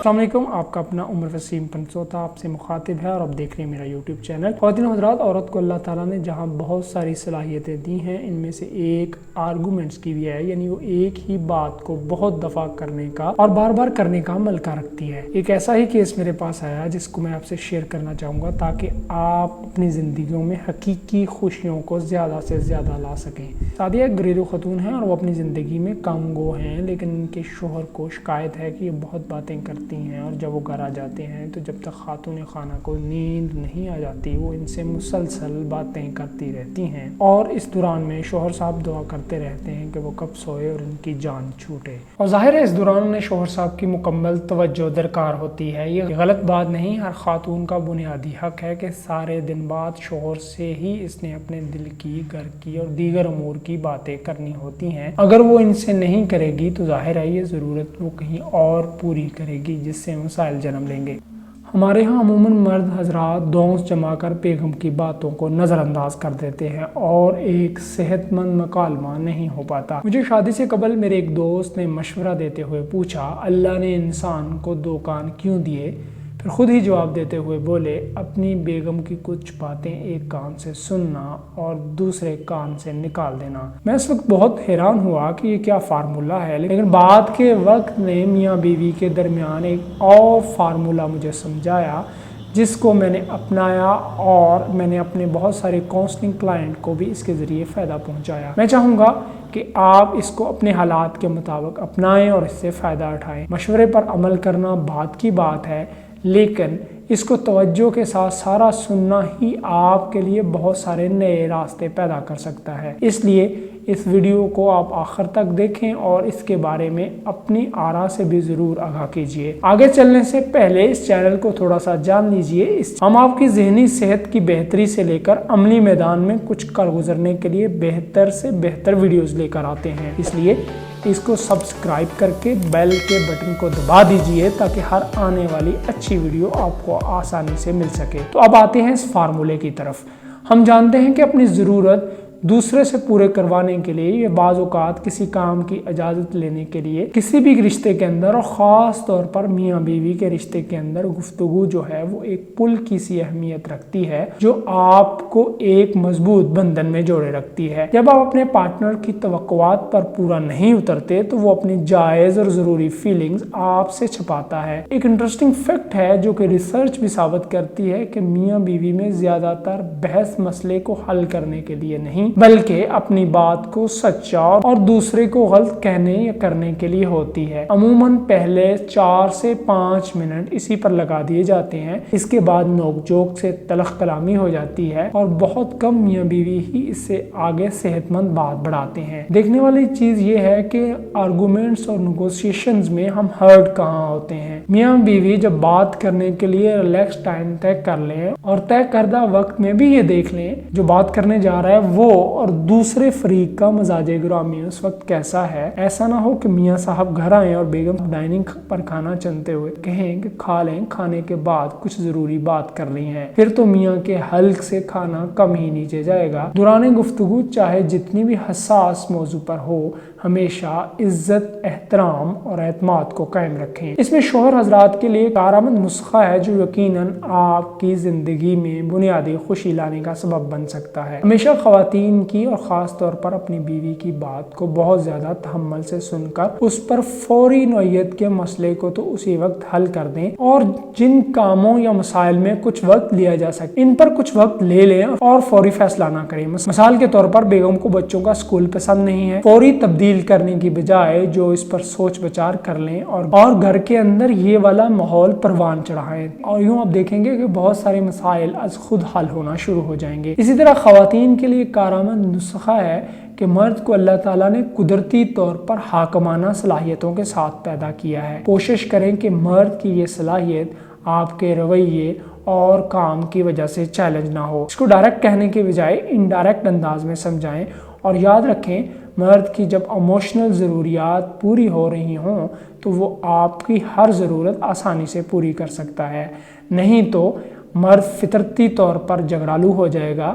السلام علیکم، آپ کا اپنا عمر وسیم پنسوتا آپ سے مخاطب ہے اور آپ دیکھ رہے ہیں میرا یوٹیوب چینل۔ خواتین و حضرات، عورت کو اللہ تعالیٰ نے جہاں بہت ساری صلاحیتیں دی ہیں، ان میں سے ایک آرگومنٹس کی بھی ہے، یعنی وہ ایک ہی بات کو بہت دفعہ کرنے کا اور بار بار کرنے کا ملکہ رکھتی ہے۔ ایک ایسا ہی کیس میرے پاس آیا جس کو میں آپ سے شیئر کرنا چاہوں گا تاکہ آپ اپنی زندگیوں میں حقیقی خوشیوں کو زیادہ سے زیادہ لا سکیں۔ سعدیہ ایک گھریلو خاتون ہیں اور وہ اپنی زندگی میں کم گو ہیں، لیکن ان کے شوہر کو شکایت ہے کہ یہ بہت باتیں کرتی ہیں اور جب وہ گھر آ جاتے ہیں تو جب تک خاتون خانہ کو نیند نہیں آ جاتی وہ ان سے مسلسل باتیں کرتی رہتی ہیں، اور اس دوران میں شوہر صاحب دعا کرتے رہتے ہیں کہ وہ کب سوئے اور ان کی جان چھوٹے۔ اور ظاہر ہے اس دوران انہیں شوہر صاحب کی مکمل توجہ درکار ہوتی ہے۔ یہ غلط بات نہیں، ہر خاتون کا بنیادی حق ہے کہ سارے دن بعد شوہر سے ہی اس نے اپنے دل کی، گھر کی اور دیگر امور کی باتیں کرنی ہوتی ہیں۔ اگر وہ ان سے نہیں کرے گی تو ظاہر ہے یہ ضرورت وہ کہیں اور پوری کرے گی، جس سے مسائل جنم لیں گے۔ ہمارے ہاں عموماً مرد حضرات دونس جما کر بیگم کی باتوں کو نظر انداز کر دیتے ہیں اور ایک صحت مند مکالمہ نہیں ہو پاتا۔ مجھے شادی سے قبل میرے ایک دوست نے مشورہ دیتے ہوئے پوچھا، اللہ نے انسان کو دو کان کیوں دیے؟ پھر خود ہی جواب دیتے ہوئے بولے، اپنی بیگم کی کچھ باتیں ایک کان سے سننا اور دوسرے کان سے نکال دینا۔ میں اس وقت بہت حیران ہوا کہ یہ کیا فارمولہ ہے، لیکن بعد کے وقت نے میاں بیوی کے درمیان ایک اور فارمولہ مجھے سمجھایا جس کو میں نے اپنایا اور میں نے اپنے بہت سارے کاؤنسلنگ کلائنٹ کو بھی اس کے ذریعے فائدہ پہنچایا۔ میں چاہوں گا کہ آپ اس کو اپنے حالات کے مطابق اپنائیں اور اس سے فائدہ اٹھائیں۔ مشورے پر عمل کرنا بات کی بات ہے، لیکن اس کو توجہ کے ساتھ سارا سننا ہی آپ کے لیے بہت سارے نئے راستے پیدا کر سکتا ہے۔ اس لیے اس ویڈیو کو آپ آخر تک دیکھیں اور اس کے بارے میں اپنی آراء سے بھی ضرور آگاہ کیجیے۔ آگے چلنے سے پہلے اس چینل کو تھوڑا سا جان لیجیے۔ ہم آپ کی ذہنی صحت کی بہتری سے لے کر عملی میدان میں کچھ کر گزرنے کے لیے بہتر سے بہتر ویڈیوز لے کر آتے ہیں، اس لیے اس کو سبسکرائب کر کے بیل کے بٹن کو دبا دیجئے تاکہ ہر آنے والی اچھی ویڈیو آپ کو آسانی سے مل سکے۔ تو اب آتے ہیں اس فارمولے کی طرف۔ ہم جانتے ہیں کہ اپنی ضرورت دوسرے سے پورے کروانے کے لیے یا بعض اوقات کسی کام کی اجازت لینے کے لیے کسی بھی رشتے کے اندر اور خاص طور پر میاں بیوی کے رشتے کے اندر گفتگو جو ہے وہ ایک پل کی سی اہمیت رکھتی ہے جو آپ کو ایک مضبوط بندھن میں جوڑے رکھتی ہے۔ جب آپ اپنے پارٹنر کی توقعات پر پورا نہیں اترتے تو وہ اپنی جائز اور ضروری فیلنگز آپ سے چھپاتا ہے۔ ایک انٹرسٹنگ فیکٹ ہے جو کہ ریسرچ بھی ثابت کرتی ہے کہ میاں بیوی میں زیادہ تر بحث مسئلے کو حل کرنے کے لیے نہیں بلکہ اپنی بات کو سچا اور دوسرے کو غلط کہنے یا کرنے کے لیے ہوتی ہے۔ عموماً پہلے 4 سے 5 منٹ اسی پر لگا دیے جاتے ہیں، اس کے بعد نوک جھوک سے تلخ کلامی ہو جاتی ہے اور بہت کم میاں بیوی ہی اس سے آگے صحت مند بات بڑھاتے ہیں۔ دیکھنے والی چیز یہ ہے کہ آرگومنٹس اور نیگوشیشنز میں ہم ہرٹ کہاں ہوتے ہیں۔ میاں بیوی جب بات کرنے کے لیے ریلیکس ٹائم طے کر لیں اور طے کردہ وقت میں بھی یہ دیکھ لیں جو بات کرنے جا رہا ہے وہ اور دوسرے فریق کا مزاج گرامی اس وقت کیسا ہے، ایسا نہ ہو کہ میاں صاحب گھر آئیں اور بیگم ڈائننگ پر کھانا چنتے ہوئے کہیں کہ کھا لیں، کھانے کے بعد کچھ ضروری بات کر رہی ہیں، پھر تو میاں کے حلق سے کھانا کم ہی نیچے جائے گا۔ دوران گفتگو چاہے جتنی بھی حساس موضوع پر ہو، ہمیشہ عزت، احترام اور اعتماد کو قائم رکھیں۔ اس میں شوہر حضرات کے لیے کارآمد نسخہ ہے جو یقیناً آپ کی زندگی میں بنیادی خوشی لانے کا سبب بن سکتا ہے۔ ہمیشہ خواتین کی اور خاص طور پر اپنی بیوی کی بات کو بہت زیادہ تحمل سے سن کر اس پر فوری نوعیت کے مسئلے کو تو اسی وقت حل کر دیں، اور جن کاموں یا مسائل میں کچھ وقت لیا جا سکے ان پر کچھ وقت لے لیں اور فوری فیصلہ نہ کریں۔ مثال کے طور پر بیگم کو بچوں کا اسکول پسند نہیں ہے، فوری تبدیل کرنے کی بجائے جو اس پر سوچ بچار کر لیں اور گھر کے اندر یہ والا ماحول پروان چڑھائیں، اور یوں آپ دیکھیں گے کہ بہت سارے مسائل از خود حل ہونا شروع ہو جائیں گے۔ اسی طرح خواتین کے لیے کارآمد نسخہ ہے کہ مرد کو اللہ تعالیٰ نے قدرتی طور پر حاکمانہ صلاحیتوں کے ساتھ پیدا کیا ہے۔ کوشش کریں کہ مرد کی یہ صلاحیت آپ کے رویے اور کام کی وجہ سے چیلنج نہ ہو۔ اس کو ڈائریکٹ کہنے کے بجائے انڈائریکٹ انداز میں سمجھائیں، اور یاد رکھیں مرد کی جب ایموشنل ضروریات پوری ہو رہی ہوں تو وہ آپ کی ہر ضرورت آسانی سے پوری کر سکتا ہے، نہیں تو مرد فطرتی طور پر جھگڑالو ہو جائے گا۔